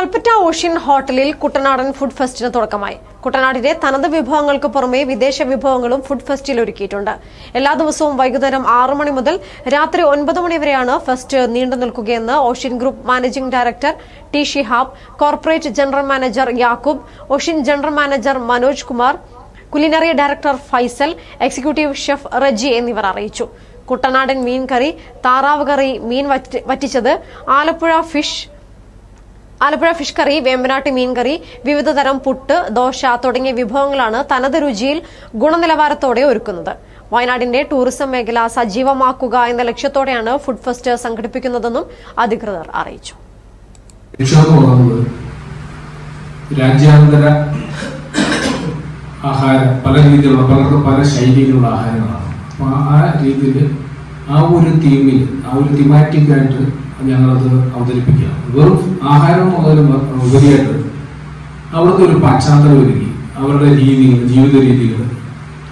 Kalpetta ocean ഹോട്ടലിൽ കുട്ടനാടൻ food ഫെസ്റ്റിന് തുടക്കമായി. കുട്ടനാടിന്റെ തനത് വിഭവങ്ങൾക്ക് പുറമെ വിദേശ വിഭവങ്ങളും ഫുഡ് ഫെസ്റ്റിൽ ഒരുക്കിയിട്ടുണ്ട്. എല്ലാ ദിവസവും വൈകുന്നേരം 6 മണി മുതൽ രാത്രി 9 മണി വരെയാണ് ഫെസ്റ്റ് നീണ്ടു നിൽക്കുകയെന്ന് ocean group managing director T Shihab, corporate general manager Yakub, ocean general manager Manoj Kumar, culinary director Faisal, executive chef Reji എന്നിവർ അറിയിച്ചു. കുട്ടനാടൻ മീൻ കറി, താറാവ് കറി, മീൻ വറ്റിച്ചത്, ആലപ്പുഴ ഫിഷ് കറി, വേമ്പനാട്ട് മീൻ കറി, വിവിധ തരം പുട്ട്, ദോശ തുടങ്ങിയ വിഭവങ്ങളാണ് തനത് രുചിയിൽ ഗുണനിലവാരത്തോടെ ഒരുക്കുന്നത്. വയനാടിന്റെ ടൂറിസം മേഖല സജീവമാക്കുക എന്ന ലക്ഷ്യത്തോടെയാണ് ഫുഡ് ഫെസ്റ്റ് സംഘടിപ്പിക്കുന്നതെന്നും അധികൃതർ അറിയിച്ചു. രാജ്യാന്തര ആഹാരം പല രീതിയിലുള്ള പലർക്കും പല ശൈലിയിലുള്ള ആഹാരങ്ങളാണ്. അപ്പൊ ആ രീതിയിൽ ആ ഒരു തീമിൽ ആ ഒരു തിമാറ്റിക് ആയിട്ട് ഞങ്ങളത് അവതരിപ്പിക്കുക. വെറും ആഹാരം മുതലും ഉപരിയായിട്ട് അവിടുത്തെ ഒരു പശ്ചാത്തലം ഒരുക്കി അവരുടെ രീതികൾ, ജീവിത രീതികൾ,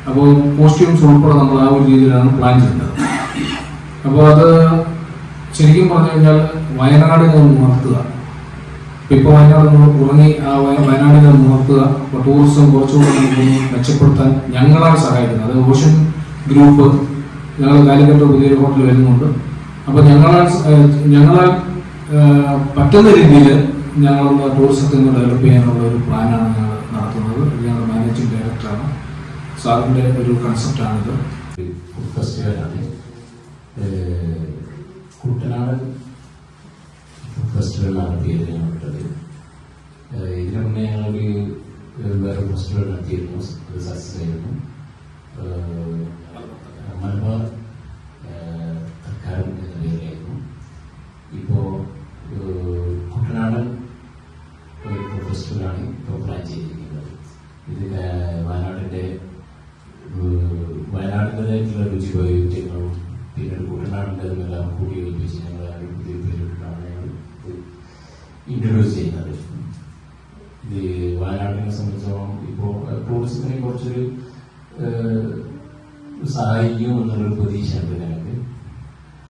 അപ്പോൾ കോസ്റ്റ്യൂംസ് ഉൾപ്പെടെ നമ്മൾ ആ ഒരു രീതിയിലാണ് പ്ലാൻ ചെയ്യുന്നത്. അപ്പോൾ അത് ശരിക്കും പറഞ്ഞു കഴിഞ്ഞാൽ വയനാടിനെ ഉണർത്തുക. ഇപ്പോൾ വയനാട് ഉറങ്ങി ആ വയനാടിനെ ഉണർത്തുക, ടൂറിസം കുറച്ചുകൂടി മെച്ചപ്പെടുത്താൻ ഞങ്ങളാണ് സഹായിക്കുന്നത്. അത് ഓഷ്യൻ ഗ്രൂപ്പ് ഞങ്ങൾ കാലിക്കറ്റ് പുതിയൊരു ഹോട്ടൽ വരുന്നുണ്ട്. അപ്പോൾ ഞങ്ങളാൽ പറ്റുന്ന രീതിയിൽ ഞങ്ങളൊന്ന് ടൂറിസത്തിന് ഡെവലപ്പ് ചെയ്യാനുള്ള ഒരു പ്ലാനാണ് ഞങ്ങൾ നടത്തുന്നത്. ഞങ്ങളുടെ മാനേജിംഗ് ഡയറക്ടറാണ്, സാറിൻ്റെ ഒരു കൺസെപ്റ്റാണിത്. ഫുഡ് ഫെസ്റ്റിവലാണ്, കുട്ടനാടൻ ഫുഡ് ഫെസ്റ്റിവലാണ് പേര് ഞങ്ങളുള്ളത്. ഇതിനു മുന്നേ ഞങ്ങളൊരു വേറെ ഫെസ്റ്റിവൽ നടത്തിയിരുന്നു, അത് സക്സസ് ആയിരുന്നു. മലബാർ തക്കാരം എന്ന പേരിലായിരുന്നു. ഇപ്പോൾ കുട്ടനാടൻ ഫുഡ് ഫെസ്റ്റിവലാണ് ഇപ്പോൾ പ്ലാൻ ചെയ്തിരിക്കുന്നത്. ഇത് വയനാടിൻ്റെതായിട്ടുള്ള രുചി വൈവിധ്യങ്ങളും പിന്നീട് കുട്ടനാടിൻ്റെതെല്ലാം കൂടി യോജിപ്പിച്ച് ഞങ്ങൾ പുതിയ പേരിട്ടാണ് ഞങ്ങൾ ഇൻട്രൊഡ്യൂസ് ചെയ്യുന്നത്. ഇത് വയനാടിനെ സംബന്ധിച്ചോളം ഇപ്പോൾ ടൂറിസത്തിനെ കുറച്ചൊരു സഹായിക്കും എന്നുള്ളൊരു പ്രതീക്ഷയുണ്ട്.